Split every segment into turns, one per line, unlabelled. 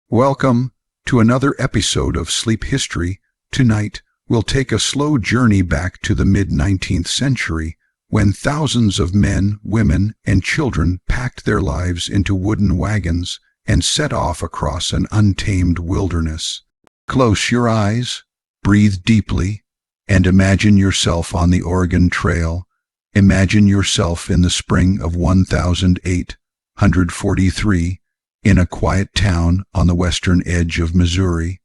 Welcome to another episode of Sleep History. Tonight, we'll take a slow journey back to the mid-19th century when thousands of men, women, and children packed their lives into wooden wagons and set off across an untamed wilderness. Close your eyes, breathe deeply, and imagine yourself on the Oregon Trail. Imagine yourself in the spring of 1843 in a quiet town on the western edge of Missouri.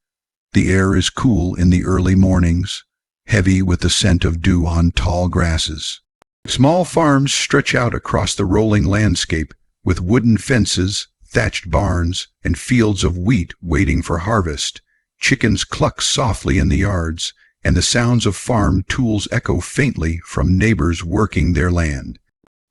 The air is cool in the early mornings, heavy with the scent of dew on tall grasses. Small farms stretch out across the rolling landscape with wooden fences, thatched barns, and fields of wheat waiting for harvest. Chickens cluck softly in the yards, and the sounds of farm tools echo faintly from neighbors working their land.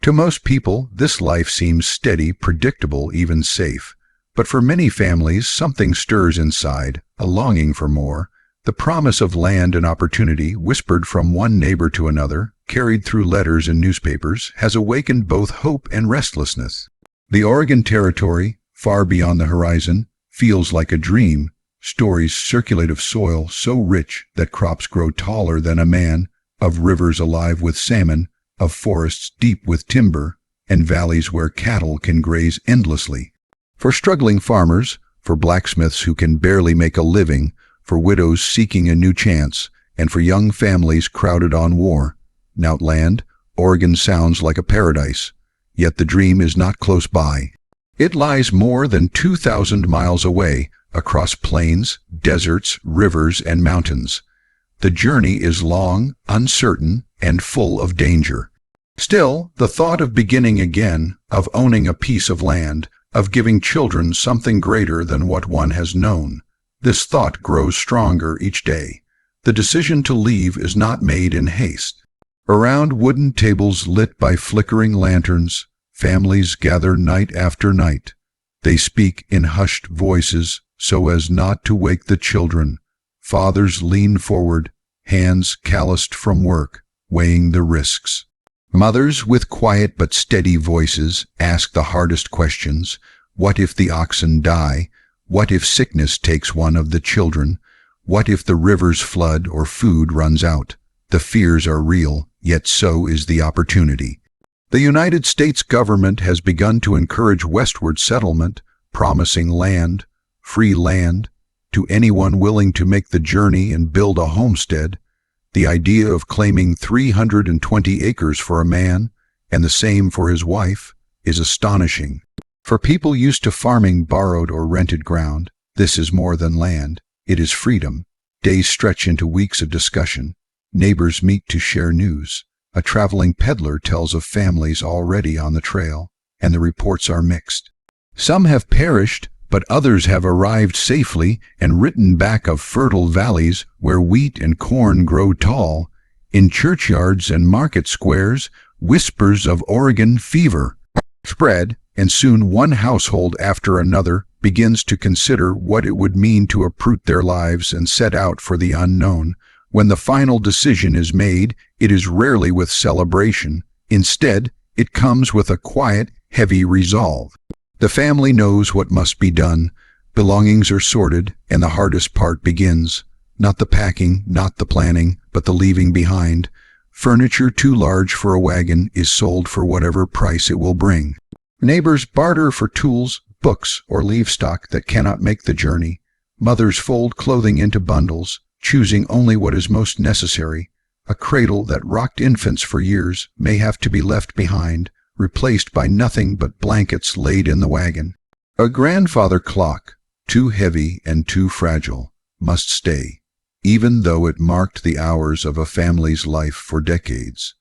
To most people, this life seems steady, predictable, even safe. But for many families, something stirs inside, a longing for more. The promise of land and opportunity, whispered from one neighbor to another, carried through letters and newspapers, has awakened both hope and restlessness. The Oregon Territory, far beyond the horizon, feels like a dream. Stories circulate of soil so rich that crops grow taller than a man, of rivers alive with salmon, of forests deep with timber, and valleys where cattle can graze endlessly. For struggling farmers, for blacksmiths who can barely make a living, for widows seeking a new chance, and for young families crowded on war-out land, Oregon sounds like a paradise. Yet the dream is not close by. It lies more than 2,000 miles away, across plains, deserts, rivers, and mountains. The journey is long, uncertain, and full of danger. Still, the thought of beginning again, of owning a piece of land, of giving children something greater than what one has known, this thought grows stronger each day. The decision to leave is not made in haste. Around wooden tables lit by flickering lanterns, families gather night after night. They speak in hushed voices so as not to wake the children. Fathers lean forward, hands calloused from work, weighing the risks. Mothers, with quiet but steady voices, ask the hardest questions. What if the oxen die? What if sickness takes one of the children? What if the rivers flood or food runs out? The fears are real, yet so is the opportunity. The United States government has begun to encourage westward settlement, promising land, free land, to anyone willing to make the journey and build a homestead. The idea of claiming 320 acres for a man, and the same for his wife, is astonishing. For people used to farming borrowed or rented ground, this is more than land, it is freedom. Days stretch into weeks of discussion. Neighbors meet to share news. A traveling peddler tells of families already on the trail, and the reports are mixed. Some have perished, but others have arrived safely and written back of fertile valleys where wheat and corn grow tall. In churchyards and market squares, whispers of Oregon fever spread, and soon one household after another begins to consider what it would mean to uproot their lives and set out for the unknown. When the final decision is made, it is rarely with celebration. Instead, it comes with a quiet, heavy resolve. The family knows what must be done. Belongings are sorted, and the hardest part begins. Not the packing, not the planning, but the leaving behind. Furniture too large for a wagon is sold for whatever price it will bring. Neighbors barter for tools, books, or livestock that cannot make the journey. Mothers fold clothing into bundles, choosing only what is most necessary. A cradle that rocked infants for years may have to be left behind, replaced by nothing but blankets laid in the wagon. A grandfather clock, too heavy and too fragile, must stay, even though it marked the hours of a family's life for decades.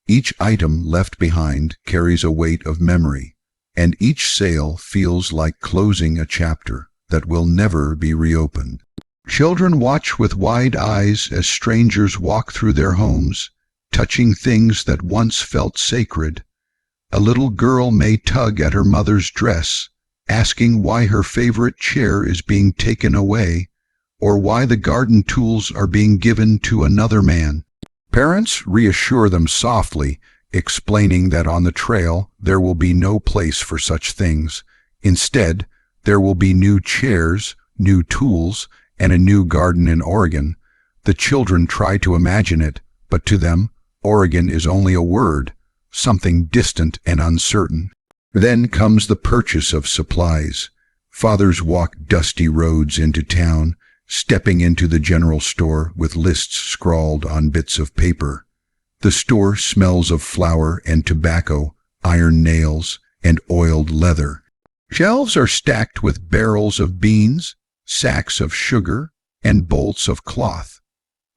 Each item left behind carries a weight of memory, and each sale feels like closing a chapter that will never be reopened. Children watch with wide eyes as strangers walk through their homes, touching things that once felt sacred. A little girl may tug at her mother's dress, asking why her favorite chair is being taken away, or why the garden tools are being given to another man. Parents reassure them softly, explaining that on the trail there will be no place for such things. Instead, There will be new chairs, new tools, and a new garden in Oregon. The children try to imagine it, but to them, Oregon is only a word, something distant and uncertain. Then comes the purchase of supplies. Fathers walk dusty roads into town, stepping into the general store with lists scrawled on bits of paper. The store smells of flour and tobacco, iron nails, and oiled leather. Shelves are stacked with barrels of beans, sacks of sugar, and bolts of cloth.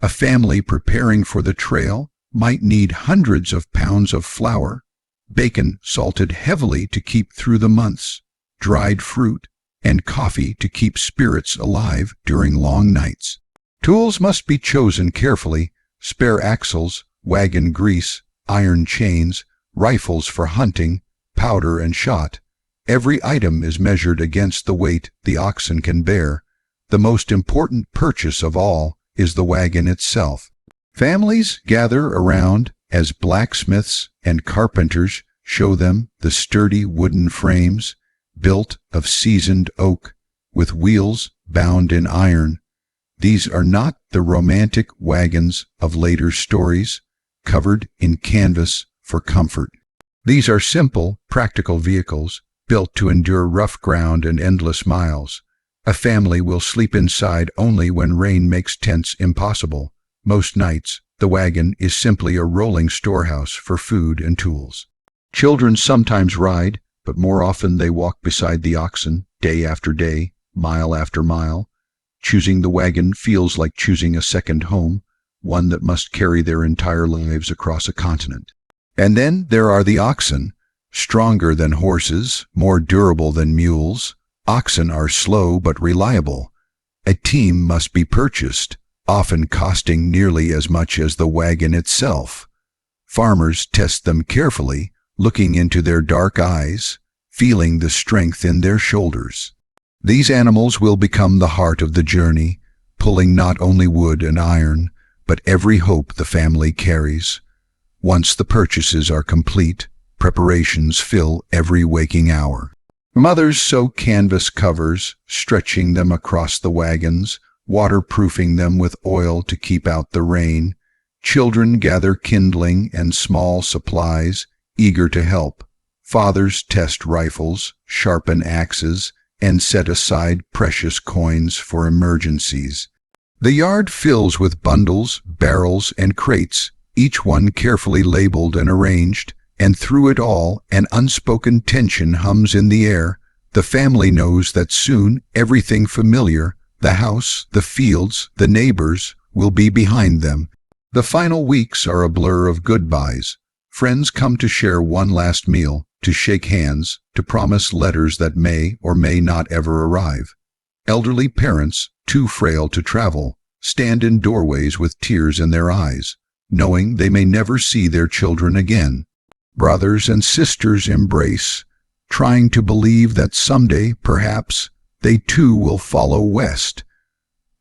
A family preparing for the trail might need hundreds of pounds of flour, bacon salted heavily to keep through the months, dried fruit, and coffee to keep spirits alive during long nights. Tools must be chosen carefully: spare axles, wagon grease, iron chains, rifles for hunting, powder and shot. Every item is measured against the weight the oxen can bear. The most important purchase of all is the wagon itself. Families gather around as blacksmiths and carpenters show them the sturdy wooden frames, built of seasoned oak, with wheels bound in iron. These are not the romantic wagons of later stories, covered in canvas for comfort. These are simple, practical vehicles, built to endure rough ground and endless miles. A family will sleep inside only when rain makes tents impossible. Most nights, the wagon is simply a rolling storehouse for food and tools. Children sometimes ride, but more often they walk beside the oxen, day after day, mile after mile. Choosing the wagon feels like choosing a second home, one that must carry their entire lives across a continent. And then there are the oxen, stronger than horses, more durable than mules. Oxen are slow but reliable. A team must be purchased, often costing nearly as much as the wagon itself. Farmers test them carefully, looking into their dark eyes, feeling the strength in their shoulders. These animals will become the heart of the journey, pulling not only wood and iron, but every hope the family carries. Once the purchases are complete, preparations fill every waking hour. Mothers sew canvas covers, stretching them across the wagons, waterproofing them with oil to keep out the rain. Children gather kindling and small supplies, eager to help. Fathers test rifles, sharpen axes, and set aside precious coins for emergencies. The yard fills with bundles, barrels, and crates, each one carefully labeled and arranged, and through it all an unspoken tension hums in the air. The family knows that soon everything familiar, the house, the fields, the neighbors, will be behind them. The final weeks are a blur of goodbyes. Friends come to share one last meal, to shake hands, to promise letters that may or may not ever arrive. Elderly parents, too frail to travel, stand in doorways with tears in their eyes, knowing they may never see their children again. Brothers and sisters embrace, trying to believe that someday, perhaps, they too will follow west.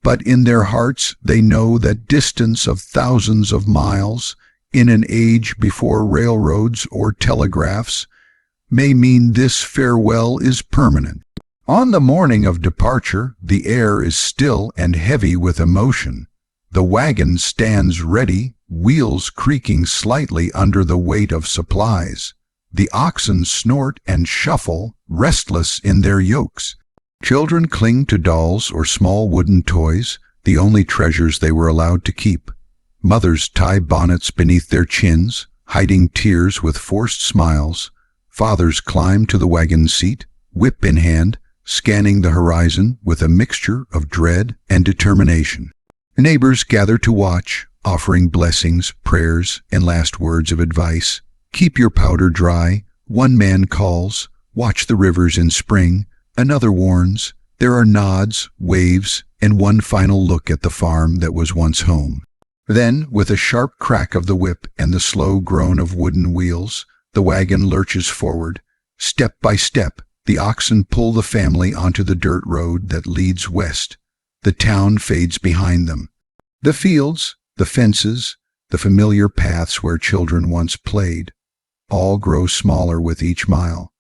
But in their hearts they know that distance of thousands of miles, in an age before railroads or telegraphs, may mean this farewell is permanent. On the morning of departure, the air is still and heavy with emotion. The wagon stands ready, wheels creaking slightly under the weight of supplies. The oxen snort and shuffle, restless in their yokes. Children cling to dolls or small wooden toys, the only treasures they were allowed to keep. Mothers tie bonnets beneath their chins, hiding tears with forced smiles. Fathers climb to the wagon seat, whip in hand, scanning the horizon with a mixture of dread and determination. Neighbors gather to watch, offering blessings, prayers, and last words of advice. Keep your powder dry, one man calls. Watch the rivers in spring, another warns. There are nods, waves, and one final look at the farm that was once home. Then, with a sharp crack of the whip and the slow groan of wooden wheels, the wagon lurches forward. Step by step, the oxen pull the family onto the dirt road that leads west. The town fades behind them. The fields, the fences, the familiar paths where children once played, all grow smaller with each mile.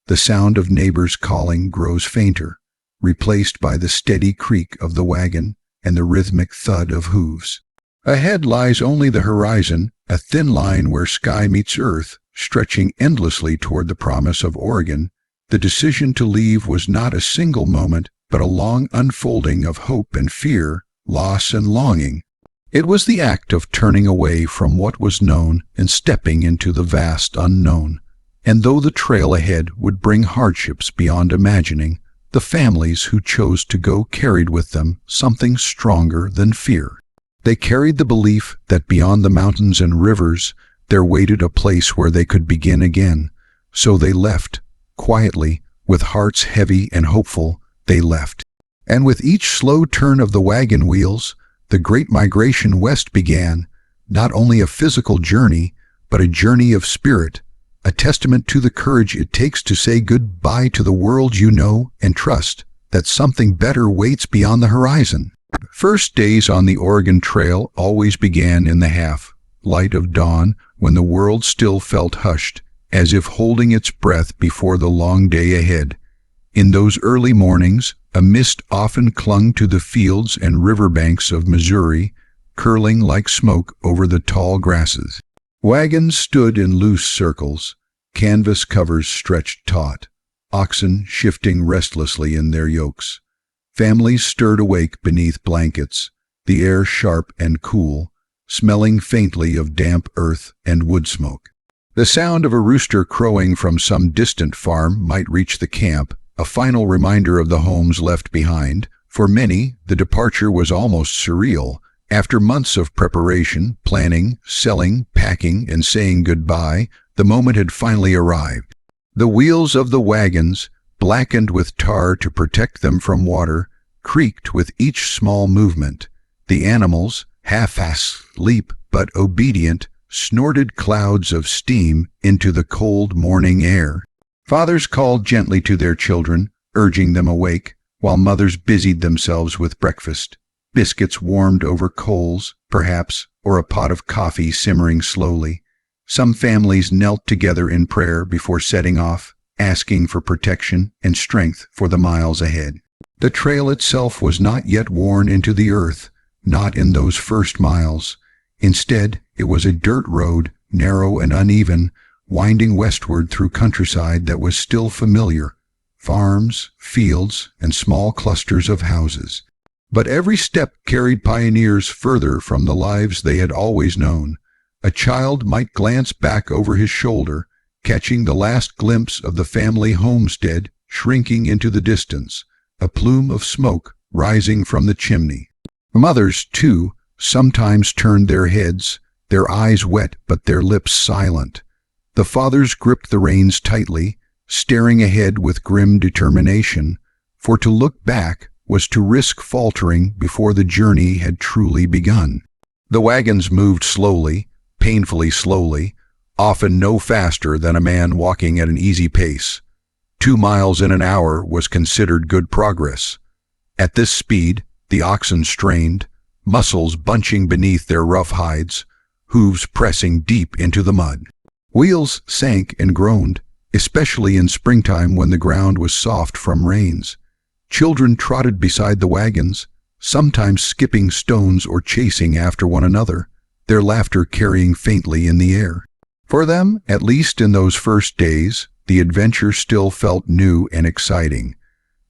The sound of neighbors calling grows fainter, replaced by the steady creak of the wagon and the rhythmic thud of hooves. Ahead lies only the horizon, a thin line where sky meets earth, stretching endlessly toward the promise of Oregon. The decision to leave was not a single moment, but a long unfolding of hope and fear, loss and longing. It was the act of turning away from what was known and stepping into the vast unknown. And though the trail ahead would bring hardships beyond imagining, the families who chose to go carried with them something stronger than fear. They carried the belief that beyond the mountains and rivers there waited a place where they could begin again. So they left, quietly, with hearts heavy and hopeful, they left. And with each slow turn of the wagon wheels, the great migration west began, not only a physical journey, but a journey of spirit, a testament to the courage it takes to say goodbye to the world you know and trust that something better waits beyond the horizon. First days on the Oregon Trail always began in the half-light of dawn, when the world still felt hushed, as if holding its breath before the long day ahead. In those early mornings, a mist often clung to the fields and riverbanks of Missouri, curling like smoke over the tall grasses. Wagons stood in loose circles, canvas covers stretched taut, oxen shifting restlessly in their yokes. Families stirred awake beneath blankets, the air sharp and cool, smelling faintly of damp earth and wood smoke. The sound of a rooster crowing from some distant farm might reach the camp, a final reminder of the homes left behind. For many, the departure was almost surreal. After months of preparation, planning, selling, packing, and saying goodbye, the moment had finally arrived. The wheels of the wagons, blackened with tar to protect them from water, creaked with each small movement. The animals, half asleep but obedient, snorted clouds of steam into the cold morning air. Fathers called gently to their children, urging them awake, while mothers busied themselves with breakfast. Biscuits warmed over coals, perhaps, or a pot of coffee simmering slowly. Some families knelt together in prayer before setting off, asking for protection and strength for the miles ahead. The trail itself was not yet worn into the earth, not in those first miles. Instead, it was a dirt road, narrow and uneven, winding westward through countryside that was still familiar, farms, fields, and small clusters of houses. But every step carried pioneers further from the lives they had always known. A child might glance back over his shoulder, catching the last glimpse of the family homestead shrinking into the distance, a plume of smoke rising from the chimney. Mothers, too, sometimes turned their heads, their eyes wet but their lips silent. The fathers gripped the reins tightly, staring ahead with grim determination, for to look back was to risk faltering before the journey had truly begun. The wagons moved slowly, painfully slowly, often no faster than a man walking at an easy pace. 2 miles in an hour was considered good progress. At this speed, the oxen strained, muscles bunching beneath their rough hides, hooves pressing deep into the mud. Wheels sank and groaned, especially in springtime when the ground was soft from rains. Children trotted beside the wagons, sometimes skipping stones or chasing after one another, their laughter carrying faintly in the air. For them, at least in those first days, the adventure still felt new and exciting.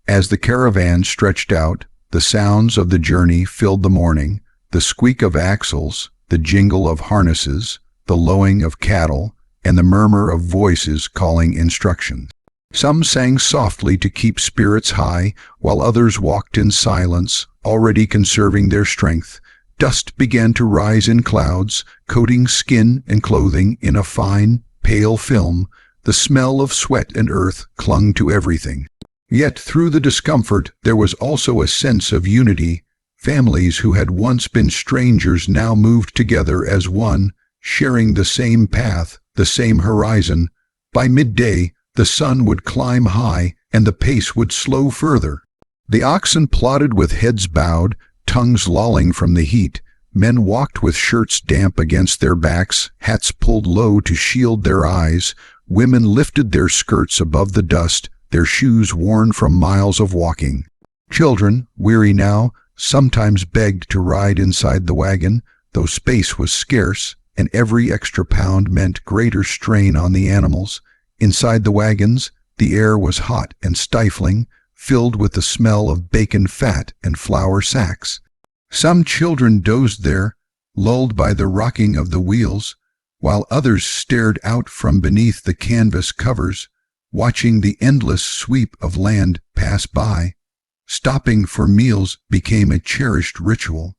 As the caravan stretched out, the sounds of the journey filled the morning, the squeak of axles, the jingle of harnesses, the lowing of cattle, and the murmur of voices calling instructions. Some sang softly to keep spirits high, while others walked in silence, already conserving their strength. Dust began to rise in clouds, coating skin and clothing in a fine, pale film. The smell of sweat and earth clung to everything. Yet through the discomfort there was also a sense of unity. Families who had once been strangers now moved together as one, sharing the same path, the same horizon. By midday, the sun would climb high and the pace would slow further. The oxen plodded with heads bowed, tongues lolling from the heat. Men walked with shirts damp against their backs, hats pulled low to shield their eyes. Women lifted their skirts above the dust, their shoes worn from miles of walking. Children, weary now, sometimes begged to ride inside the wagon, though space was scarce, and every extra pound meant greater strain on the animals. Inside the wagons, the air was hot and stifling, filled with the smell of bacon fat and flour sacks. Some children dozed there, lulled by the rocking of the wheels, while others stared out from beneath the canvas covers, watching the endless sweep of land pass by. Stopping for meals became a cherished ritual.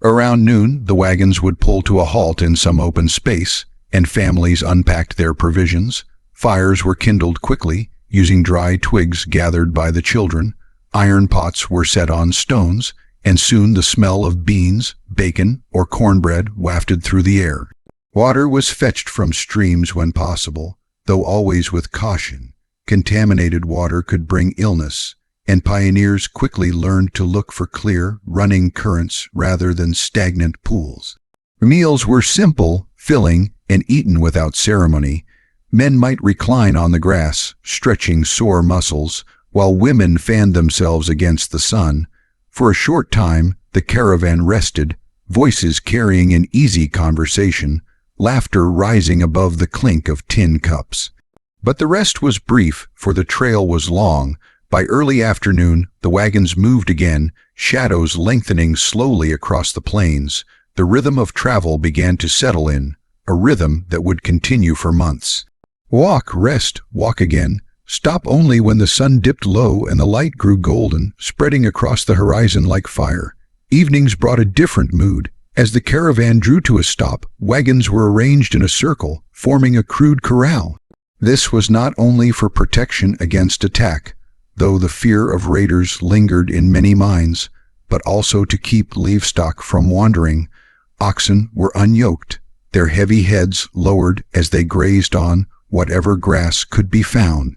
Around noon, the wagons would pull to a halt in some open space, and families unpacked their provisions. Fires were kindled quickly, using dry twigs gathered by the children. Iron pots were set on stones, and soon the smell of beans, bacon, or cornbread wafted through the air. Water was fetched from streams when possible, though always with caution. Contaminated water could bring illness, and pioneers quickly learned to look for clear, running currents rather than stagnant pools. Meals were simple, filling, and eaten without ceremony. Men might recline on the grass, stretching sore muscles, while women fanned themselves against the sun. For a short time, the caravan rested, voices carrying an easy conversation, laughter rising above the clink of tin cups. But the rest was brief, for the trail was long. By early afternoon, the wagons moved again, shadows lengthening slowly across the plains. The rhythm of travel began to settle in, a rhythm that would continue for months. Walk, rest, walk again. Stop only when the sun dipped low and the light grew golden, spreading across the horizon like fire. Evenings brought a different mood. As the caravan drew to a stop, wagons were arranged in a circle, forming a crude corral. This was not only for protection against attack, though the fear of raiders lingered in many minds, but also to keep livestock from wandering. Oxen were unyoked, their heavy heads lowered as they grazed on whatever grass could be found.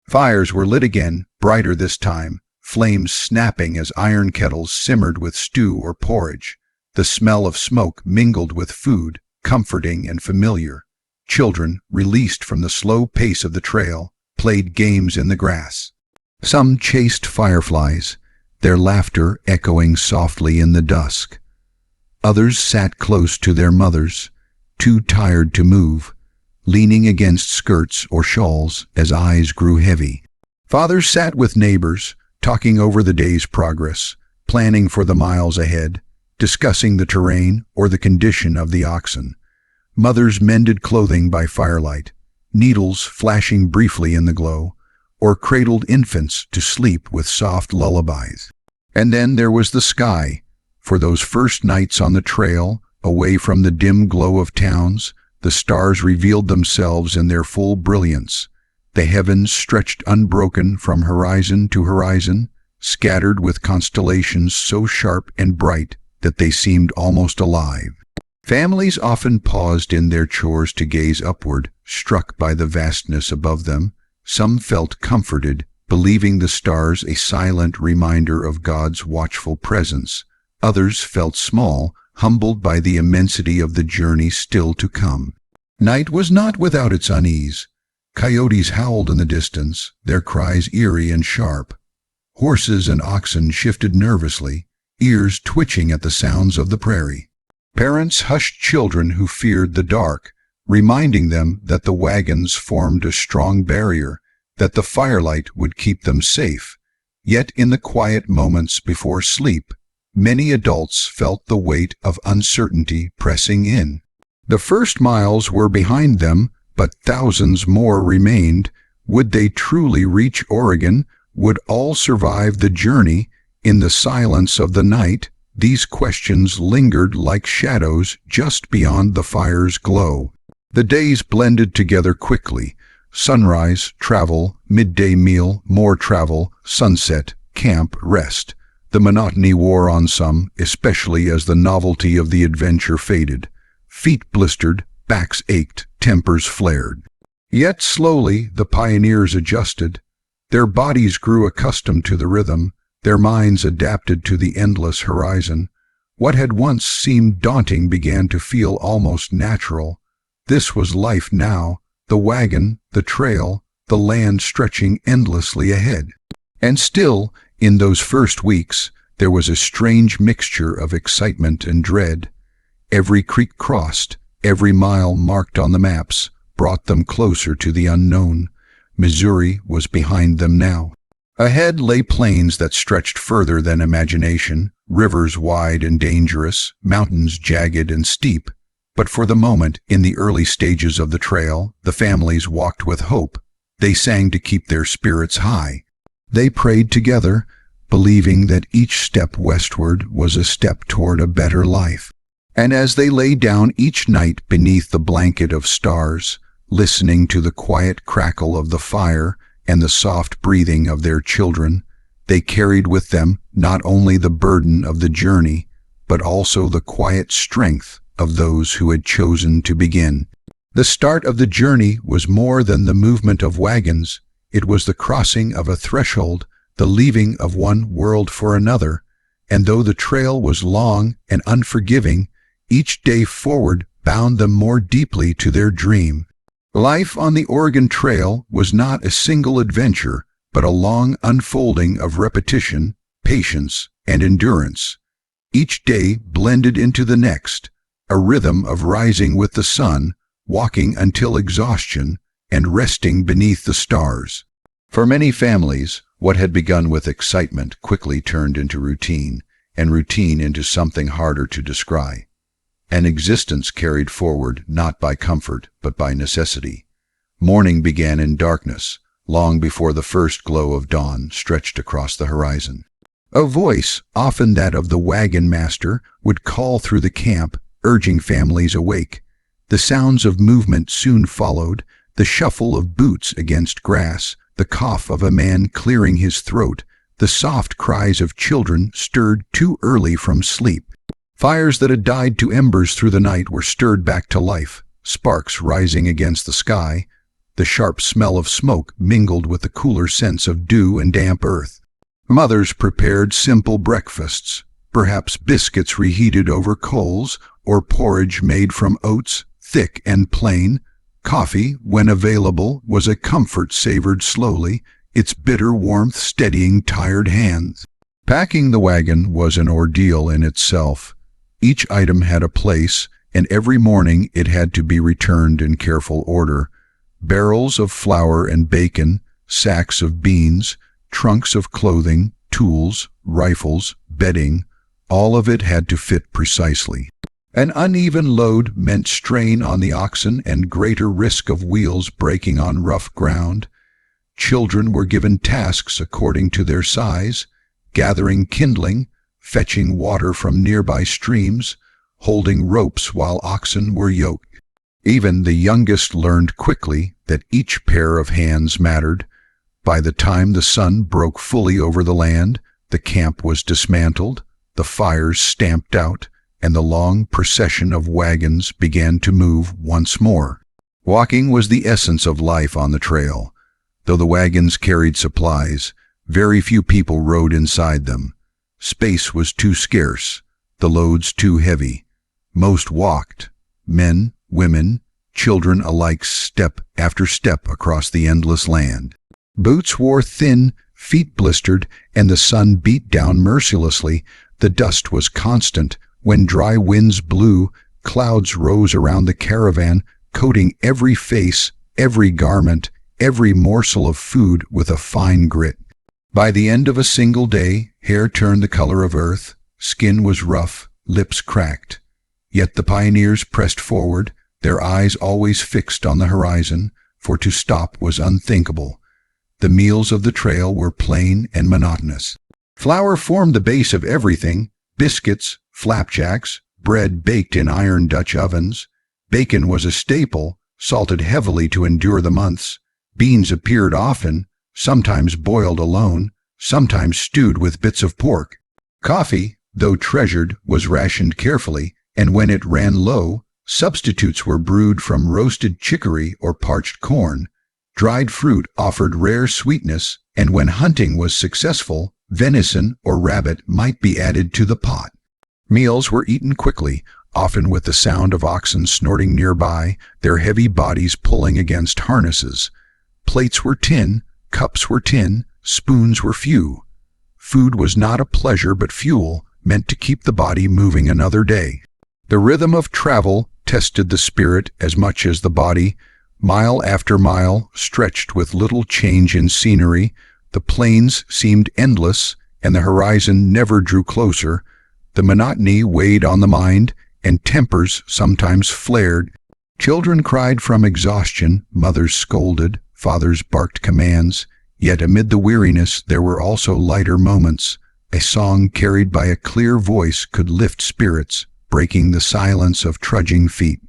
Fires were lit again, brighter this time, flames snapping as iron kettles simmered with stew or porridge. The smell of smoke mingled with food, comforting and familiar. Children, released from the slow pace of the trail, played games in the grass. Some chased fireflies, their laughter echoing softly in the dusk. Others sat close to their mothers, too tired to move, leaning against skirts or shawls as eyes grew heavy. Fathers sat with neighbors, talking over the day's progress, planning for the miles ahead, discussing the terrain or the condition of the oxen. Mothers mended clothing by firelight, needles flashing briefly in the glow, or cradled infants to sleep with soft lullabies. And then there was the sky. For those first nights on the trail, away from the dim glow of towns, the stars revealed themselves in their full brilliance. The heavens stretched unbroken from horizon to horizon, scattered with constellations so sharp and bright that they seemed almost alive. Families often paused in their chores to gaze upward, struck by the vastness above them. Some felt comforted, believing the stars a silent reminder of God's watchful presence. Others felt small, humbled by the immensity of the journey still to come. Night was not without its unease. Coyotes howled in the distance, their cries eerie and sharp. Horses and oxen shifted nervously, ears twitching at the sounds of the prairie. Parents hushed children who feared the dark, reminding them that the wagons formed a strong barrier, that the firelight would keep them safe. Yet in the quiet moments before sleep, many adults felt the weight of uncertainty pressing in. The first miles were behind them, but thousands more remained. Would they truly reach Oregon? Would all survive the journey? In the silence of the night, these questions lingered like shadows just beyond the fire's glow. The days blended together quickly. Sunrise, travel, midday meal, more travel, sunset, camp, rest. The monotony wore on some, especially as the novelty of the adventure faded. Feet blistered, backs ached, tempers flared. Yet slowly the pioneers adjusted. Their bodies grew accustomed to the rhythm, their minds adapted to the endless horizon. What had once seemed daunting began to feel almost natural. This was life now, the wagon, the trail, the land stretching endlessly ahead. And still, in those first weeks, there was a strange mixture of excitement and dread. Every creek crossed, every mile marked on the maps, brought them closer to the unknown. Missouri was behind them now. Ahead lay plains that stretched further than imagination, rivers wide and dangerous, mountains jagged and steep. But for the moment, in the early stages of the trail, the families walked with hope. They sang to keep their spirits high. They prayed together, believing that each step westward was a step toward a better life. And as they lay down each night beneath the blanket of stars, listening to the quiet crackle of the fire and the soft breathing of their children, they carried with them not only the burden of the journey, but also the quiet strength of those who had chosen to begin. The start of the journey was more than the movement of wagons. It was the crossing of a threshold, the leaving of one world for another, and though the trail was long and unforgiving, each day forward bound them more deeply to their dream. Life on the Oregon Trail was not a single adventure, but a long unfolding of repetition, patience, and endurance. Each day blended into the next, a rhythm of rising with the sun, walking until exhaustion, and resting beneath the stars. For many families, what had begun with excitement quickly turned into routine, and routine into something harder to describe. An existence carried forward not by comfort, but by necessity. Morning began in darkness, long before the first glow of dawn stretched across the horizon. A voice, often that of the wagon master, would call through the camp, urging families awake. The sounds of movement soon followed, the shuffle of boots against grass, the cough of a man clearing his throat, the soft cries of children stirred too early from sleep. Fires that had died to embers through the night were stirred back to life, sparks rising against the sky. The sharp smell of smoke mingled with the cooler scents of dew and damp earth. Mothers prepared simple breakfasts, perhaps biscuits reheated over coals, or porridge made from oats, thick and plain. Coffee, when available, was a comfort savored slowly, its bitter warmth steadying tired hands. Packing the wagon was an ordeal in itself. Each item had a place, and every morning it had to be returned in careful order. Barrels of flour and bacon, sacks of beans, trunks of clothing, tools, rifles, bedding, all of it had to fit precisely. An uneven load meant strain on the oxen and greater risk of wheels breaking on rough ground. Children were given tasks according to their size, gathering kindling, fetching water from nearby streams, holding ropes while oxen were yoked. Even the youngest learned quickly that each pair of hands mattered. By the time the sun broke fully over the land, the camp was dismantled, the fires stamped out, and the long procession of wagons began to move once more. Walking was the essence of life on the trail. Though the wagons carried supplies, very few people rode inside them. Space was too scarce, the loads too heavy. Most walked, men, women, children alike, step after step across the endless land. Boots wore thin, feet blistered, and the sun beat down mercilessly. The dust was constant. When dry winds blew, clouds rose around the caravan, coating every face, every garment, every morsel of food with a fine grit. By the end of a single day, hair turned the color of earth, skin was rough, lips cracked. Yet the pioneers pressed forward, their eyes always fixed on the horizon, for to stop was unthinkable. The meals of the trail were plain and monotonous. Flour formed the base of everything: biscuits, flapjacks, bread baked in iron Dutch ovens. Bacon was a staple, salted heavily to endure the months. Beans appeared often, sometimes boiled alone, sometimes stewed with bits of pork. Coffee, though treasured, was rationed carefully, and when it ran low, substitutes were brewed from roasted chicory or parched corn. Dried fruit offered rare sweetness, and when hunting was successful, venison or rabbit might be added to the pot. Meals were eaten quickly, often with the sound of oxen snorting nearby, their heavy bodies pulling against harnesses. Plates were tin, cups were tin, spoons were few. Food was not a pleasure but fuel, meant to keep the body moving another day. The rhythm of travel tested the spirit as much as the body. Mile after mile stretched with little change in scenery. The plains seemed endless, and the horizon never drew closer. The monotony weighed on the mind, and tempers sometimes flared. Children cried from exhaustion, mothers scolded, fathers barked commands. Yet amid the weariness there were also lighter moments. A song carried by a clear voice could lift spirits, breaking the silence of trudging feet.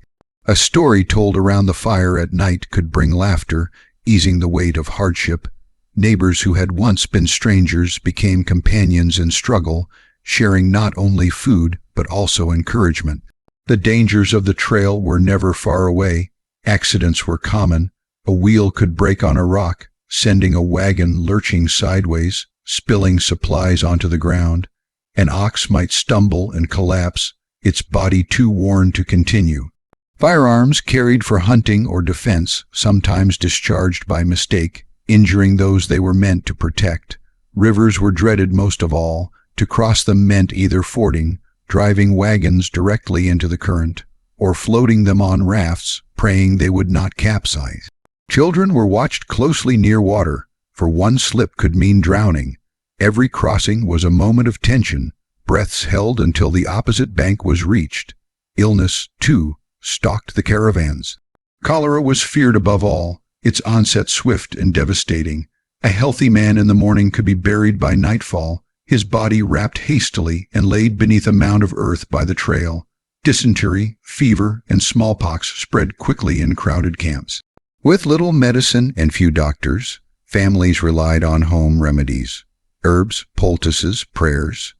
A story told around the fire at night could bring laughter, easing the weight of hardship. Neighbors who had once been strangers became companions in struggle, sharing not only food but also encouragement. The dangers of the trail were never far away. Accidents were common. A wheel could break on a rock, sending a wagon lurching sideways, spilling supplies onto the ground. An ox might stumble and collapse, its body too worn to continue. Firearms carried for hunting or defense, sometimes discharged by mistake, injuring those they were meant to protect. Rivers were dreaded most of all. To cross them meant either fording, driving wagons directly into the current, or floating them on rafts, praying they would not capsize. Children were watched closely near water, for one slip could mean drowning. Every crossing was a moment of tension, breaths held until the opposite bank was reached. Illness, too, stalked the caravans. Cholera was feared above all, its onset swift and devastating. A healthy man in the morning could be buried by nightfall, his body wrapped hastily and laid beneath a mound of earth by the trail. Dysentery, fever, and smallpox spread quickly in crowded camps. With little medicine and few doctors, families relied on home remedies. Herbs, poultices, prayers.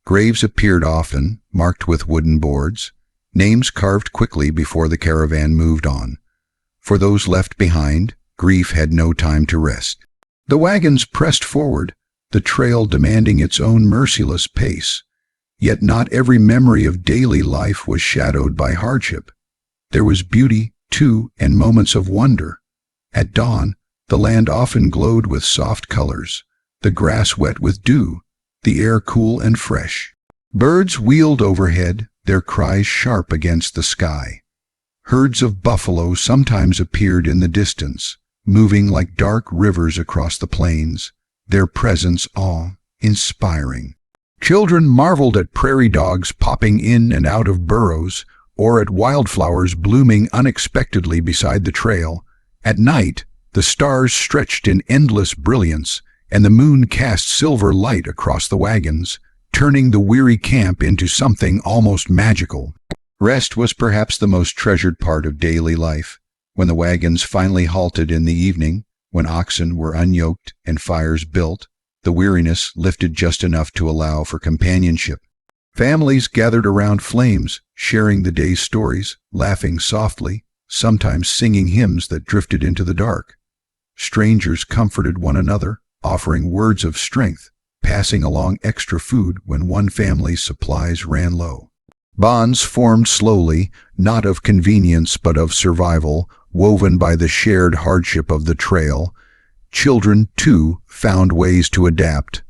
Graves appeared often, marked with wooden boards, names carved quickly before the caravan moved on. For those left behind, grief had no time to rest. The wagons pressed forward, the trail demanding its own merciless pace. Yet not every memory of daily life was shadowed by hardship. There was beauty, too, and moments of wonder. At dawn, the land often glowed with soft colors, the grass wet with dew, the air cool and fresh. Birds wheeled overhead, their cries sharp against the sky. Herds of buffalo sometimes appeared in the distance, moving like dark rivers across the plains, their presence awe-inspiring. Children marveled at prairie dogs popping in and out of burrows, or at wildflowers blooming unexpectedly beside the trail. At night, the stars stretched in endless brilliance, and the moon cast silver light across the wagons, turning the weary camp into something almost magical. Rest was perhaps the most treasured part of daily life. When the wagons finally halted in the evening, when oxen were unyoked and fires built, the weariness lifted just enough to allow for companionship. Families gathered around flames, sharing the day's stories, laughing softly, sometimes singing hymns that drifted into the dark. Strangers comforted one another, offering words of strength, passing along extra food when one family's supplies ran low. Bonds formed slowly, not of convenience but of survival, woven by the shared hardship of the trail. Children, too, found ways to adapt.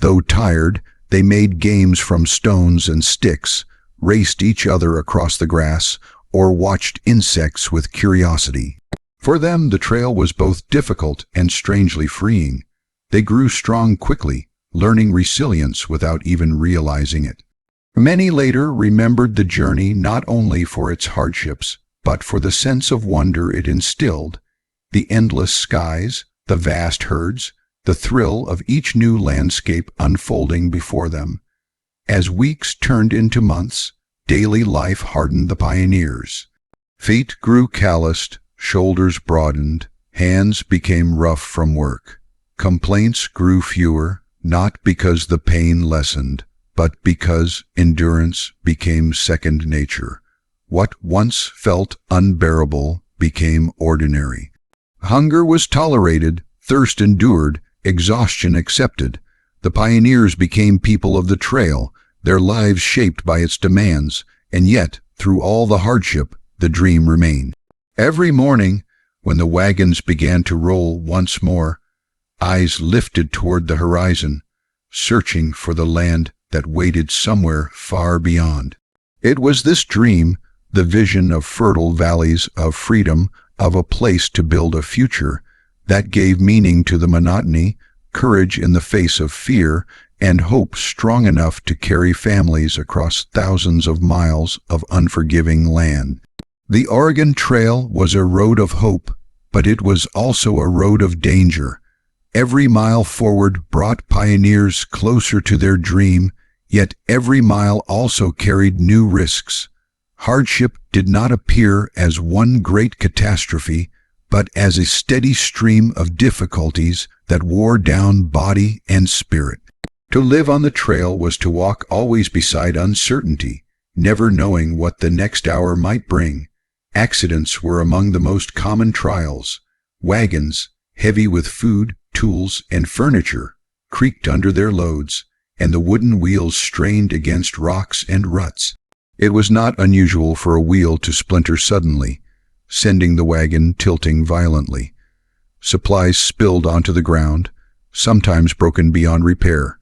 Though tired, they made games from stones and sticks, raced each other across the grass, or watched insects with curiosity. For them, the trail was both difficult and strangely freeing. They grew strong quickly, learning resilience without even realizing it. Many later remembered the journey not only for its hardships, but for the sense of wonder it instilled, the endless skies, the vast herds, the thrill of each new landscape unfolding before them. As weeks turned into months, daily life hardened the pioneers. Feet grew calloused, shoulders broadened, hands became rough from work. Complaints grew fewer, not because the pain lessened, but because endurance became second nature. What once felt unbearable became ordinary. Hunger was tolerated, thirst endured, exhaustion accepted. The pioneers became people of the trail, their lives shaped by its demands, and yet through all the hardship, the dream remained. Every morning, when the wagons began to roll once more, eyes lifted toward the horizon, searching for the land that waited somewhere far beyond. It was this dream, the vision of fertile valleys of freedom, of a place to build a future, that gave meaning to the monotony, courage in the face of fear, and hope strong enough to carry families across thousands of miles of unforgiving land. The Oregon Trail was a road of hope, but it was also a road of danger. Every mile forward brought pioneers closer to their dream, yet every mile also carried new risks. Hardship did not appear as one great catastrophe, but as a steady stream of difficulties that wore down body and spirit. To live on the trail was to walk always beside uncertainty, never knowing what the next hour might bring. Accidents were among the most common trials. Wagons, heavy with food, tools, and furniture, creaked under their loads, and the wooden wheels strained against rocks and ruts. It was not unusual for a wheel to splinter suddenly, sending the wagon tilting violently. Supplies spilled onto the ground, sometimes broken beyond repair,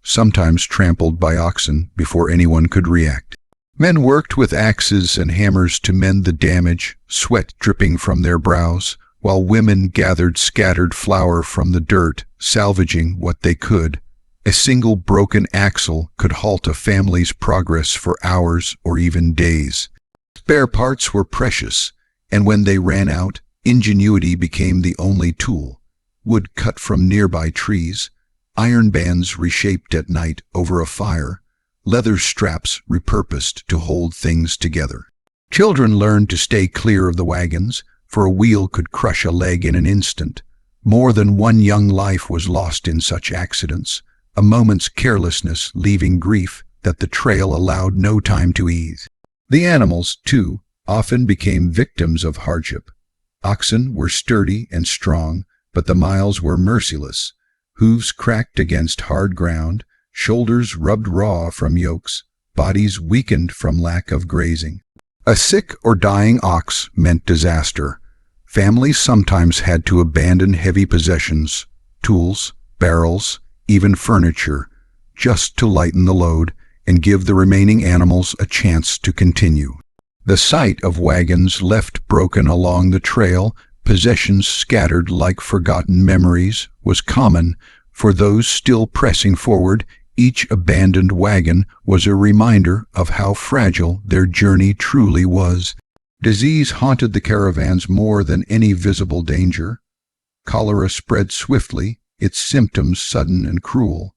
sometimes trampled by oxen before anyone could react. Men worked with axes and hammers to mend the damage, sweat dripping from their brows, while women gathered scattered flour from the dirt, salvaging what they could. A single broken axle could halt a family's progress for hours or even days. Spare parts were precious, and when they ran out, ingenuity became the only tool. Wood cut from nearby trees, iron bands reshaped at night over a fire, leather straps repurposed to hold things together. Children learned to stay clear of the wagons, for a wheel could crush a leg in an instant. More than one young life was lost in such accidents, a moment's carelessness leaving grief that the trail allowed no time to ease. The animals, too, often became victims of hardship. Oxen were sturdy and strong, but the miles were merciless. Hooves cracked against hard ground, shoulders rubbed raw from yokes, bodies weakened from lack of grazing. A sick or dying ox meant disaster. Families sometimes had to abandon heavy possessions, tools, barrels, even furniture, just to lighten the load and give the remaining animals a chance to continue. The sight of wagons left broken along the trail, possessions scattered like forgotten memories, was common. For those still pressing forward, each abandoned wagon was a reminder of how fragile their journey truly was. Disease haunted the caravans more than any visible danger. Cholera spread swiftly, its symptoms sudden and cruel.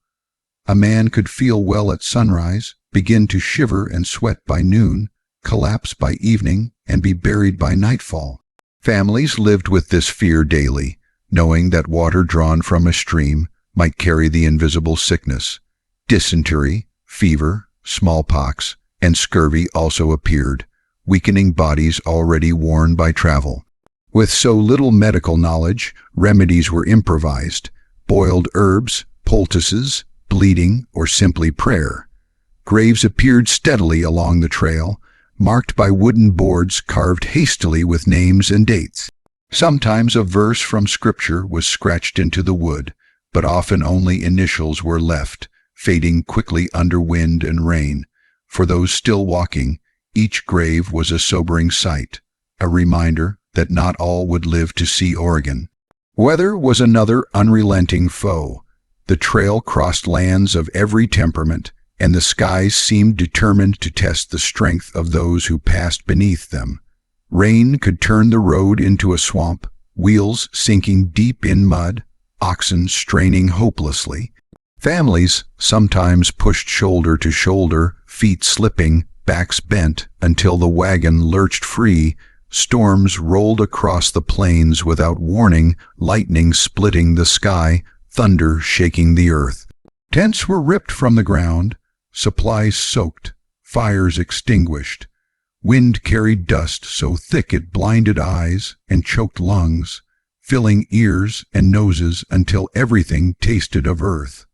A man could feel well at sunrise, begin to shiver and sweat by noon, collapse by evening, and be buried by nightfall. Families lived with this fear daily, knowing that water drawn from a stream might carry the invisible sickness. Dysentery, fever, smallpox, and scurvy also appeared, weakening bodies already worn by travel. With so little medical knowledge, remedies were improvised: boiled herbs, poultices, bleeding, or simply prayer. Graves appeared steadily along the trail, marked by wooden boards carved hastily with names and dates. Sometimes a verse from Scripture was scratched into the wood, but often only initials were left, fading quickly under wind and rain. For those still walking, each grave was a sobering sight, a reminder that not all would live to see Oregon. Weather was another unrelenting foe. The trail crossed lands of every temperament, and the skies seemed determined to test the strength of those who passed beneath them. Rain could turn the road into a swamp, wheels sinking deep in mud, oxen straining hopelessly. Families sometimes pushed shoulder to shoulder, feet slipping, backs bent, until the wagon lurched free. Storms rolled across the plains without warning, lightning splitting the sky, thunder shaking the earth. Tents were ripped from the ground, supplies soaked, fires extinguished. Wind carried dust so thick it blinded eyes and choked lungs, filling ears and noses until everything tasted of earth.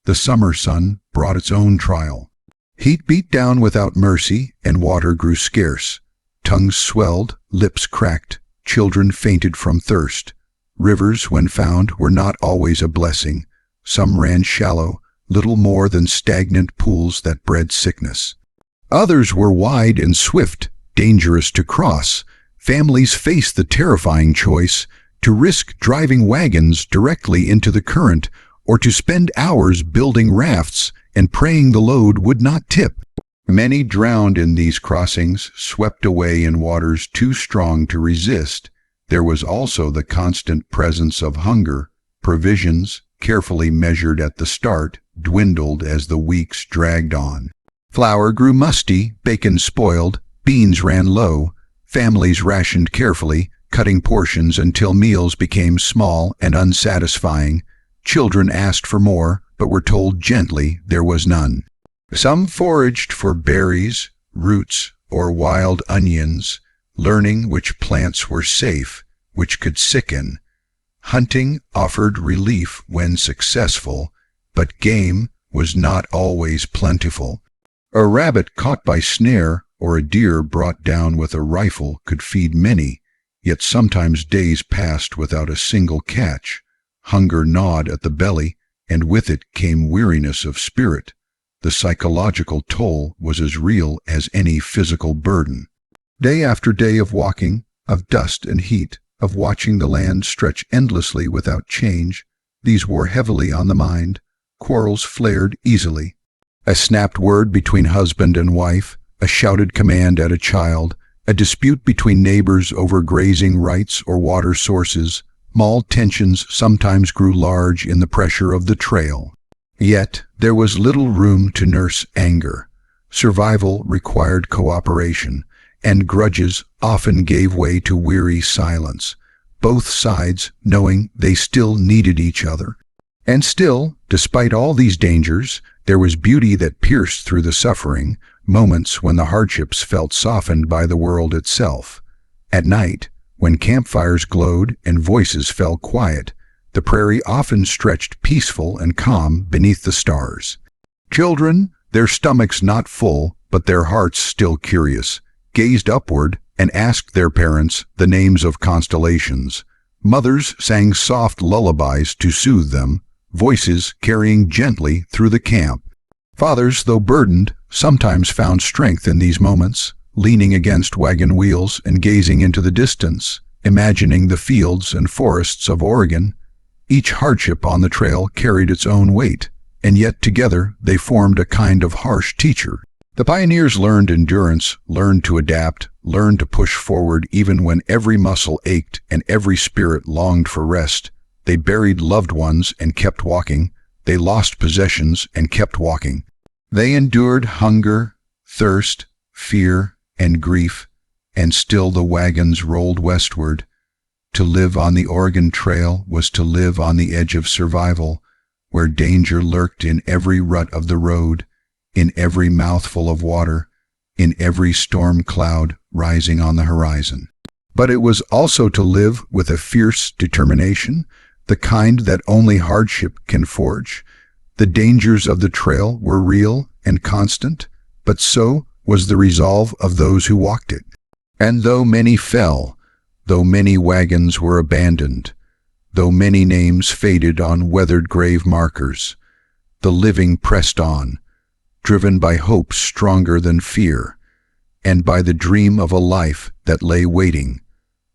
The summer sun brought its own trial. Heat beat down without mercy, and water grew scarce. Tongues swelled, lips cracked, children fainted from thirst. Rivers, when found, were not always a blessing. Some ran shallow, little more than stagnant pools that bred sickness. Others were wide and swift, dangerous to cross. Families faced the terrifying choice to risk driving wagons directly into the current or to spend hours building rafts and praying the load would not tip. Many drowned in these crossings, swept away in waters too strong to resist. There was also the constant presence of hunger. Provisions, carefully measured at the start, dwindled as the weeks dragged on. Flour grew musty, bacon spoiled, beans ran low. Families rationed carefully, cutting portions until meals became small and unsatisfying. Children asked for more, but were told gently there was none. Some foraged for berries, roots, or wild onions, learning which plants were safe, which could sicken. Hunting offered relief when successful, but game was not always plentiful. A rabbit caught by snare or a deer brought down with a rifle could feed many, yet sometimes days passed without a single catch. Hunger gnawed at the belly, and with it came weariness of spirit. The psychological toll was as real as any physical burden. Day after day of walking, of dust and heat, of watching the land stretch endlessly without change, these wore heavily on the mind. Quarrels flared easily. A snapped word between husband and wife, a shouted command at a child, a dispute between neighbors over grazing rights or water sources. Small tensions sometimes grew large in the pressure of the trail. Yet there was little room to nurse anger. Survival required cooperation, and grudges often gave way to weary silence, both sides knowing they still needed each other. And still, despite all these dangers, there was beauty that pierced through the suffering, moments when the hardships felt softened by the world itself. At night, when campfires glowed and voices fell quiet, the prairie often stretched peaceful and calm beneath the stars. Children, their stomachs not full, but their hearts still curious, gazed upward and asked their parents the names of constellations. Mothers sang soft lullabies to soothe them, voices carrying gently through the camp. Fathers, though burdened, sometimes found strength in these moments, leaning against wagon wheels and gazing into the distance, imagining the fields and forests of Oregon. Each hardship on the trail carried its own weight, and yet together they formed a kind of harsh teacher. The pioneers learned endurance, learned to adapt, learned to push forward even when every muscle ached and every spirit longed for rest. They buried loved ones and kept walking. They lost possessions and kept walking. They endured hunger, thirst, fear, and grief, and still the wagons rolled westward. To live on the Oregon Trail was to live on the edge of survival, where danger lurked in every rut of the road, in every mouthful of water, in every storm cloud rising on the horizon. But it was also to live with a fierce determination, the kind that only hardship can forge. The dangers of the trail were real and constant, but so was the resolve of those who walked it. And though many fell, though many wagons were abandoned, though many names faded on weathered grave markers, the living pressed on, driven by hope stronger than fear, and by the dream of a life that lay waiting,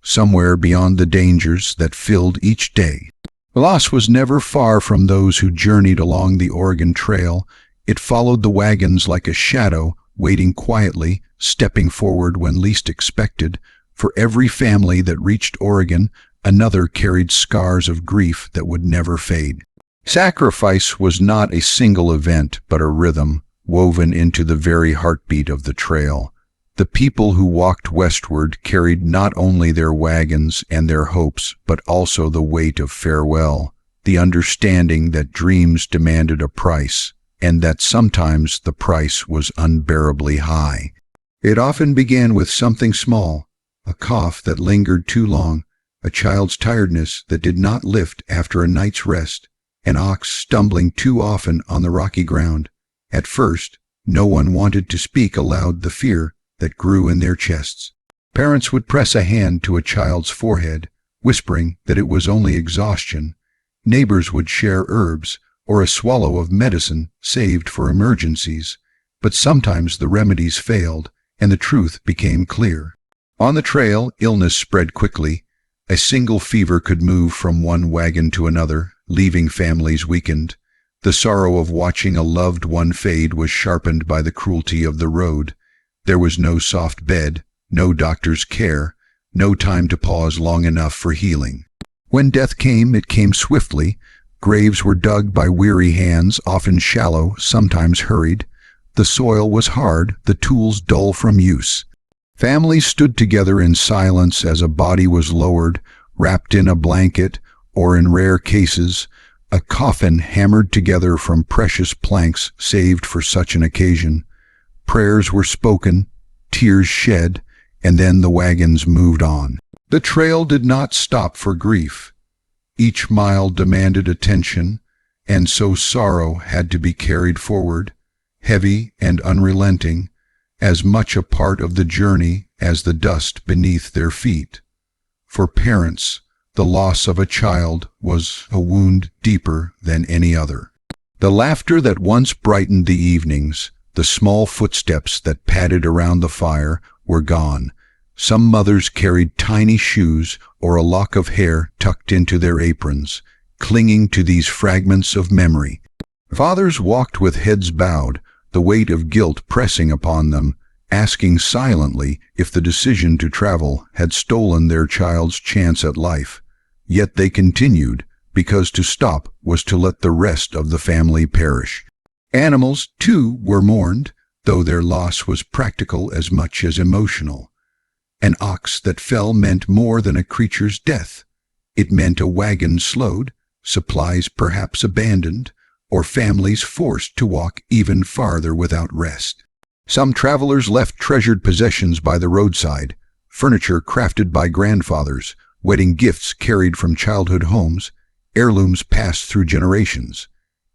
somewhere beyond the dangers that filled each day. Loss was never far from those who journeyed along the Oregon Trail. It followed the wagons like a shadow, waiting quietly, stepping forward when least expected. For every family that reached Oregon, another carried scars of grief that would never fade. Sacrifice was not a single event, but a rhythm, woven into the very heartbeat of the trail. The people who walked westward carried not only their wagons and their hopes, but also the weight of farewell, the understanding that dreams demanded a price, and that sometimes the price was unbearably high. It often began with something small, a cough that lingered too long, a child's tiredness that did not lift after a night's rest, an ox stumbling too often on the rocky ground. At first, No one wanted to speak aloud the fear that grew in their chests. Parents would press a hand to a child's forehead, whispering that it was only exhaustion. Neighbors would share herbs or a swallow of medicine saved for emergencies. But sometimes the remedies failed, and the truth became clear. On the trail, illness spread quickly. A single fever could move from one wagon to another, leaving families weakened. The sorrow of watching a loved one fade was sharpened by the cruelty of the road. There was no soft bed, no doctor's care, no time to pause long enough for healing. When death came, it came swiftly. Graves were dug by weary hands, often shallow, sometimes hurried. The soil was hard, the tools dull from use. Families stood together in silence as a body was lowered, wrapped in a blanket, or in rare cases, a coffin hammered together from precious planks saved for such an occasion. Prayers were spoken, tears shed, and then the wagons moved on. The trail did not stop for grief. Each mile demanded attention, and so sorrow had to be carried forward, heavy and unrelenting, as much a part of the journey as the dust beneath their feet. For parents, the loss of a child was a wound deeper than any other. The laughter that once brightened the evenings, the small footsteps that padded around the fire, were gone. Some mothers carried tiny shoes or a lock of hair tucked into their aprons, clinging to these fragments of memory. Fathers walked with heads bowed, the weight of guilt pressing upon them, asking silently if the decision to travel had stolen their child's chance at life. Yet they continued, because to stop was to let the rest of the family perish. Animals, too, were mourned, though their loss was practical as much as emotional. An ox that fell meant more than a creature's death. It meant a wagon slowed, supplies perhaps abandoned, or families forced to walk even farther without rest. Some travelers left treasured possessions by the roadside, furniture crafted by grandfathers, wedding gifts carried from childhood homes, heirlooms passed through generations.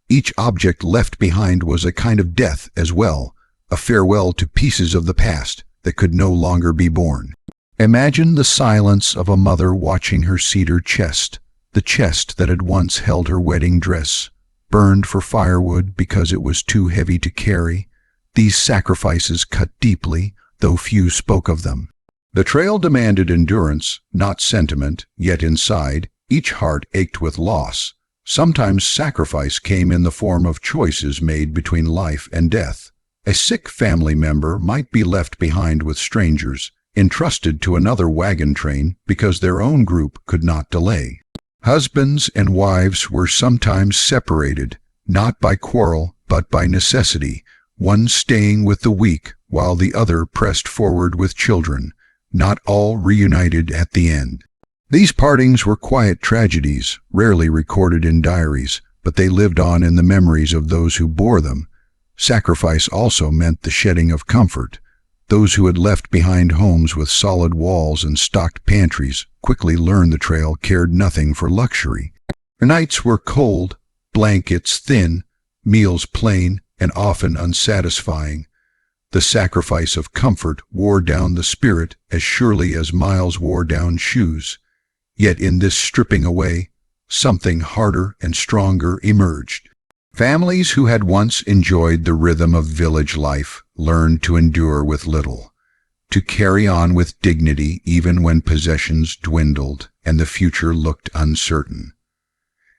Each object left behind was a kind of death as well, a farewell to pieces of the past that could no longer be born. Imagine the silence of a mother watching her cedar chest, the chest that had once held her wedding dress, burned for firewood because it was too heavy to carry. These sacrifices cut deeply, though few spoke of them. The trail demanded endurance, not sentiment, yet inside, each heart ached with loss. Sometimes sacrifice came in the form of choices made between life and death. A sick family member might be left behind with strangers, entrusted to another wagon train because their own group could not delay. Husbands and wives were sometimes separated, not by quarrel, but by necessity, one staying with the weak while the other pressed forward with children, not all reunited at the end. These partings were quiet tragedies, rarely recorded in diaries, but they lived on in the memories of those who bore them. Sacrifice also meant the shedding of comfort. Those who had left behind homes with solid walls and stocked pantries quickly learned the trail cared nothing for luxury. Nights were cold, blankets thin, meals plain and often unsatisfying. The sacrifice of comfort wore down the spirit as surely as miles wore down shoes. Yet in this stripping away, something harder and stronger emerged. Families who had once enjoyed the rhythm of village life learned to endure with little, to carry on with dignity even when possessions dwindled and the future looked uncertain.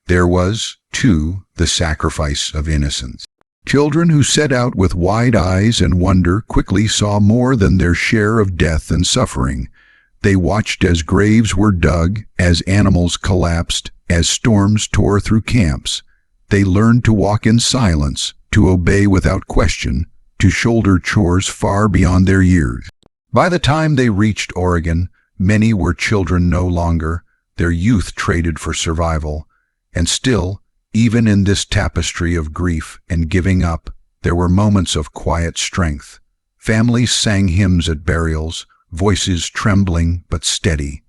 There was, too, the sacrifice of innocence. Children who set out with wide eyes and wonder quickly saw more than their share of death and suffering. They watched as graves were dug, as animals collapsed, as storms tore through camps. They learned to walk in silence, to obey without question, to shoulder chores far beyond their years. By the time they reached Oregon, many were children no longer, their youth traded for survival. And still, even in this tapestry of grief and giving up, there were moments of quiet strength. Families sang hymns at burials, voices trembling but steady.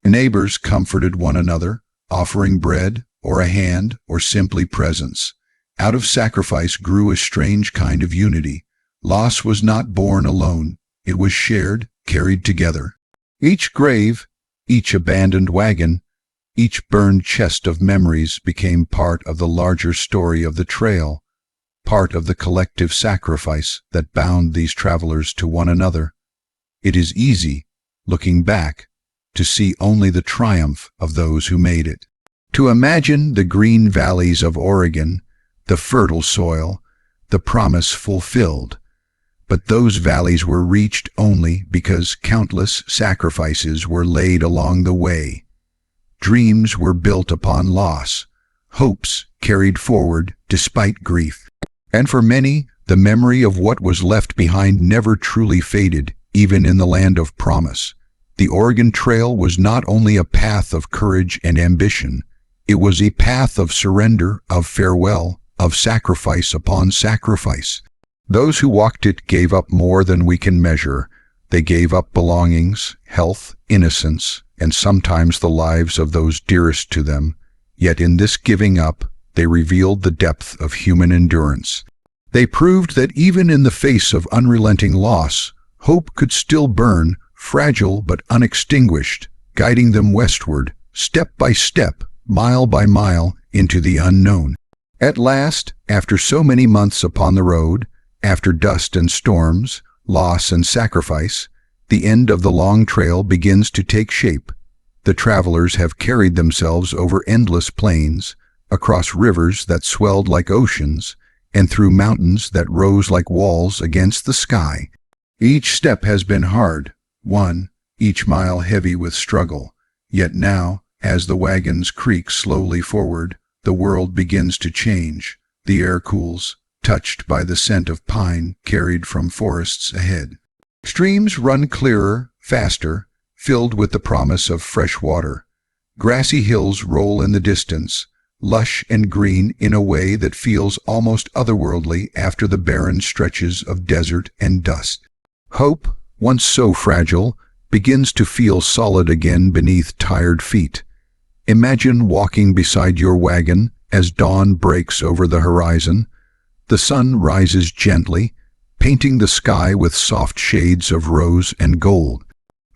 Neighbors comforted one another, offering bread or a hand or simply presence. Out of sacrifice grew a strange kind of unity, Loss was not born alone. It was shared, carried together. Each grave, each abandoned wagon, each burned chest of memories became part of the larger story of the trail, part of the collective sacrifice that bound these travelers to one another. It is easy, looking back, to see only the triumph of those who made it. To imagine the green valleys of Oregon, the fertile soil, the promise fulfilled. But those valleys were reached only because countless sacrifices were laid along the way. Dreams were built upon loss, hopes carried forward despite grief. And for many, the memory of what was left behind never truly faded, even in the land of promise. The Oregon Trail was not only a path of courage and ambition, it was a path of surrender, of farewell, of sacrifice upon sacrifice. Those who walked it gave up more than we can measure. They gave up belongings, health, innocence, and sometimes the lives of those dearest to them. Yet in this giving up, they revealed the depth of human endurance. They proved that even in the face of unrelenting loss, hope could still burn, fragile but unextinguished, guiding them westward, step by step, mile by mile, into the unknown. At last, after so many months upon the road, after dust and storms, loss and sacrifice, the end of the long trail begins to take shape. The travelers have carried themselves over endless plains, across rivers that swelled like oceans, and through mountains that rose like walls against the sky. Each step has been hard, won, each mile heavy with struggle. Yet now, as the wagons creak slowly forward, the world begins to change. The air cools, touched by the scent of pine carried from forests ahead. Streams run clearer, faster, filled with the promise of fresh water. Grassy hills roll in the distance, lush and green in a way that feels almost otherworldly after the barren stretches of desert and dust. Hope, once so fragile, begins to feel solid again beneath tired feet. Imagine walking beside your wagon as dawn breaks over the horizon. The sun rises gently, painting the sky with soft shades of rose and gold.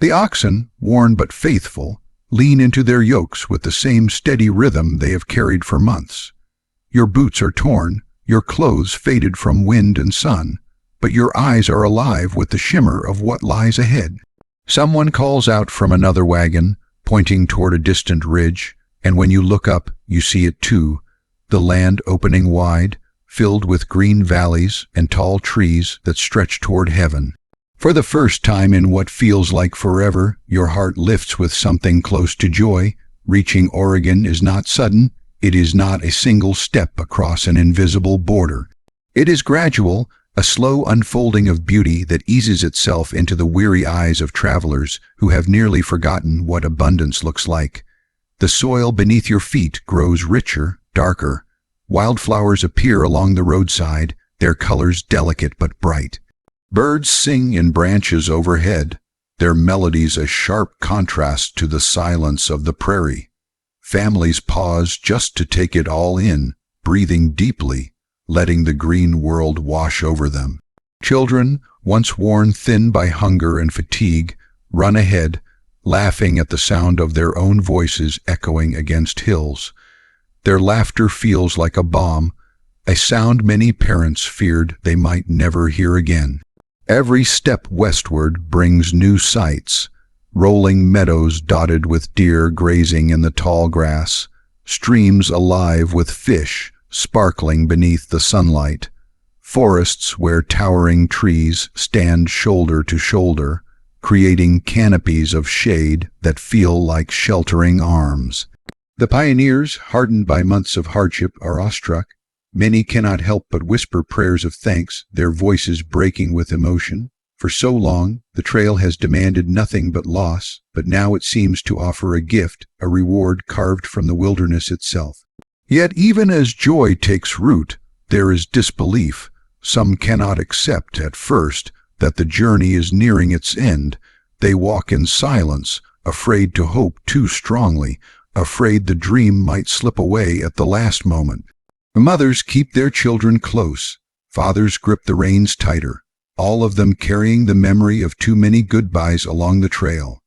The oxen, worn but faithful, lean into their yokes with the same steady rhythm they have carried for months. Your boots are torn, your clothes faded from wind and sun, but your eyes are alive with the shimmer of what lies ahead. Someone calls out from another wagon, pointing toward a distant ridge, and when you look up, you see it too, the land opening wide, filled with green valleys and tall trees that stretch toward heaven. For the first time in what feels like forever, your heart lifts with something close to joy. Reaching Oregon is not sudden. It is not a single step across an invisible border. It is gradual, a slow unfolding of beauty that eases itself into the weary eyes of travelers who have nearly forgotten what abundance looks like. The soil beneath your feet grows richer, darker. Wildflowers appear along the roadside, their colors delicate but bright. Birds sing in branches overhead, their melodies a sharp contrast to the silence of the prairie. Families pause just to take it all in, breathing deeply, letting the green world wash over them. Children, once worn thin by hunger and fatigue, run ahead, laughing at the sound of their own voices echoing against hills. Their laughter feels like a balm, a sound many parents feared they might never hear again. Every step westward brings new sights, rolling meadows dotted with deer grazing in the tall grass, streams alive with fish sparkling beneath the sunlight, forests where towering trees stand shoulder to shoulder, creating canopies of shade that feel like sheltering arms. The pioneers, hardened by months of hardship, are awestruck. Many cannot help but whisper prayers of thanks, their voices breaking with emotion. For so long, the trail has demanded nothing but loss, but now it seems to offer a gift, a reward carved from the wilderness itself. Yet even as joy takes root, there is disbelief. Some cannot accept, at first, that the journey is nearing its end. They walk in silence, afraid to hope too strongly, afraid the dream might slip away at the last moment. Mothers keep their children close. Fathers grip the reins tighter. all of them carrying the memory of too many goodbyes along the trail.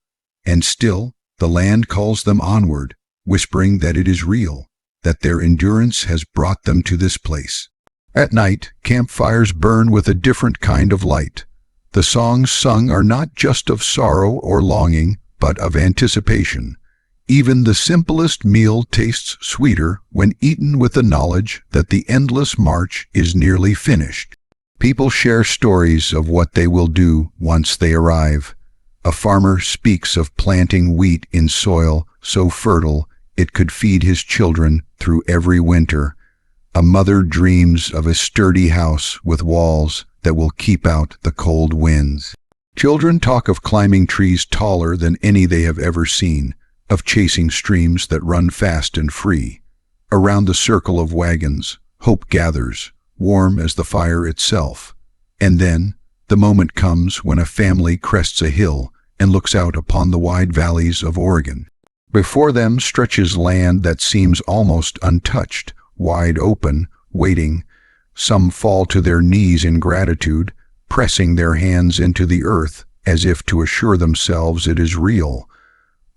And still, the land calls them onward, whispering that it is real, that their endurance has brought them to this place. At night, campfires burn with a different kind of light. The songs sung are not just of sorrow or longing, but of anticipation. Even the simplest meal tastes sweeter when eaten with the knowledge that the endless march is nearly finished. People share stories of what they will do once they arrive. A farmer speaks of planting wheat in soil so fertile it could feed his children through every winter. A mother dreams of a sturdy house with walls that will keep out the cold winds. Children talk of climbing trees taller than any they have ever seen, of chasing streams that run fast and free. Around the circle of wagons, hope gathers, warm as the fire itself. And then, the moment comes when a family crests a hill and looks out upon the wide valleys of Oregon. Before them stretches land that seems almost untouched, wide open, waiting. Some fall to their knees in gratitude, pressing their hands into the earth as if to assure themselves it is real.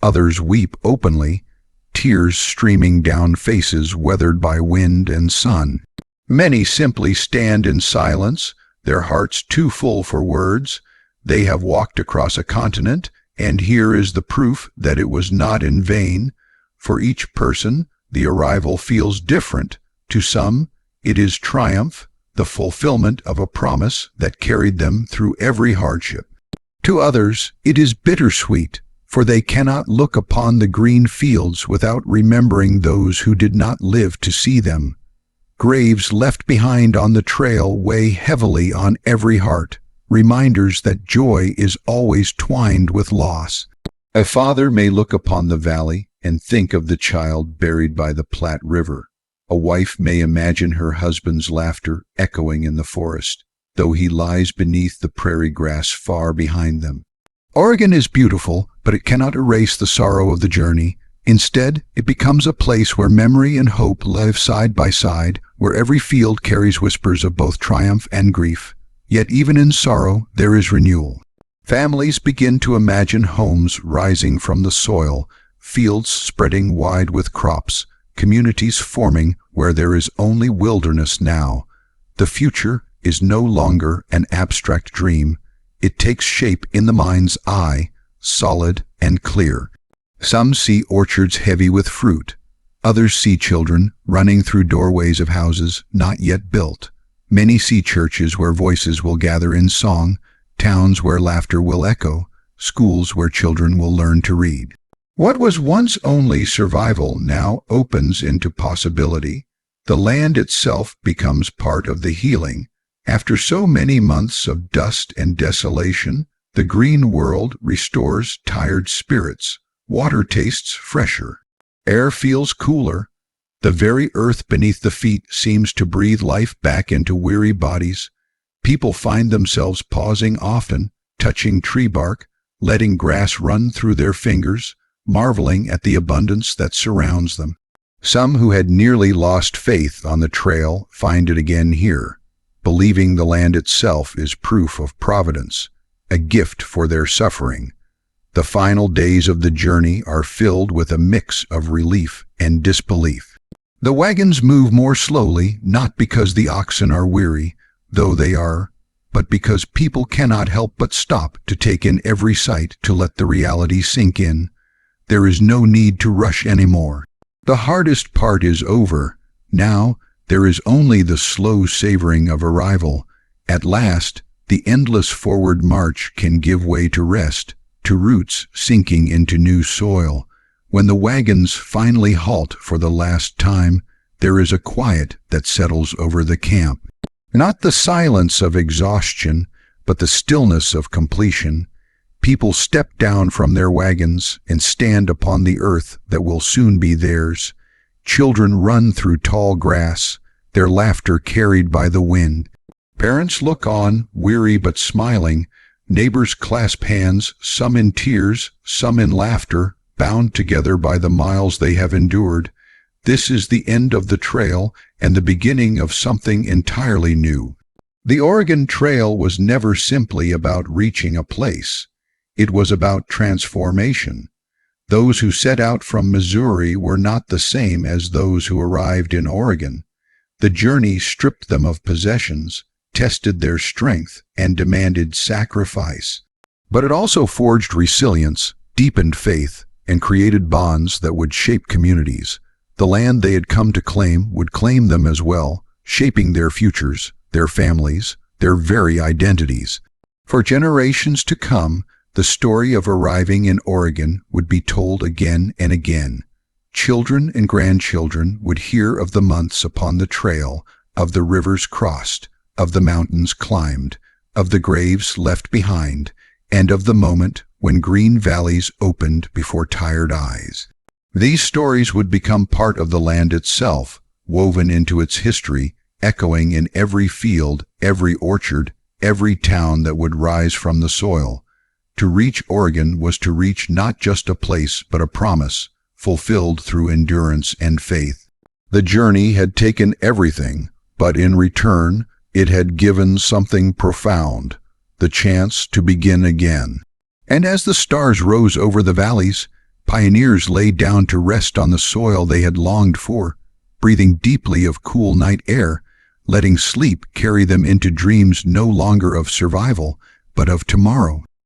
Others weep openly, tears streaming down faces weathered by wind and sun. Many simply stand in silence, their hearts too full for words. They have walked across a continent, and here is the proof that it was not in vain. For each person, the arrival feels different. To some, it is triumph, the fulfillment of a promise that carried them through every hardship. To others, it is bittersweet, for they cannot look upon the green fields without remembering those who did not live to see them. Graves left behind on the trail weigh heavily on every heart, reminders that joy is always twined with loss. A father may look upon the valley and think of the child buried by the Platte River. A wife may imagine her husband's laughter echoing in the forest, though he lies beneath the prairie grass far behind them. Oregon is beautiful, but it cannot erase the sorrow of the journey. Instead, it becomes a place where memory and hope live side by side, where every field carries whispers of both triumph and grief. Yet even in sorrow, there is renewal. Families begin to imagine homes rising from the soil, fields spreading wide with crops, communities forming where there is only wilderness now. The future is no longer an abstract dream. It takes shape in the mind's eye, solid and clear. Some see orchards heavy with fruit. Others see children running through doorways of houses not yet built. Many see churches where voices will gather in song, towns where laughter will echo, schools where children will learn to read. What was once only survival now opens into possibility. The land itself becomes part of the healing. After so many months of dust and desolation, the green world restores tired spirits. Water tastes fresher. Air feels cooler. The very earth beneath the feet seems to breathe life back into weary bodies. People find themselves pausing often, touching tree bark, letting grass run through their fingers, marveling at the abundance that surrounds them. Some who had nearly lost faith on the trail find it again here, believing the land itself is proof of providence, a gift for their suffering. The final days of the journey are filled with a mix of relief and disbelief. The wagons move more slowly, not because the oxen are weary, though they are, but because people cannot help but stop to take in every sight to let the reality sink in. There is no need to rush anymore. The hardest part is over. Now, there is only the slow savoring of arrival. At last, the endless forward march can give way to rest, to roots sinking into new soil. When the wagons finally halt for the last time, there is a quiet that settles over the camp. Not the silence of exhaustion, but the stillness of completion. People step down from their wagons and stand upon the earth that will soon be theirs. Children run through tall grass, their laughter carried by the wind. Parents look on, weary but smiling. Neighbors clasp hands, some in tears, some in laughter, bound together by the miles they have endured. This is the end of the trail and the beginning of something entirely new. The Oregon Trail was never simply about reaching a place. It was about transformation. Those who set out from Missouri were not the same as those who arrived in Oregon. The journey stripped them of possessions, tested their strength, and demanded sacrifice. But it also forged resilience, deepened faith, and created bonds that would shape communities. The land they had come to claim would claim them as well, shaping their futures, their families, their very identities. For generations to come, the story of arriving in Oregon would be told again and again. Children and grandchildren would hear of the months upon the trail, of the rivers crossed, of the mountains climbed, of the graves left behind, and of the moment when green valleys opened before tired eyes. These stories would become part of the land itself, woven into its history, echoing in every field, every orchard, every town that would rise from the soil. To reach Oregon was to reach not just a place but a promise, fulfilled through endurance and faith. The journey had taken everything, but in return, it had given something profound, the chance to begin again. And as the stars rose over the valleys, pioneers lay down to rest on the soil they had longed for, breathing deeply of cool night air, letting sleep carry them into dreams no longer of survival, but of tomorrow.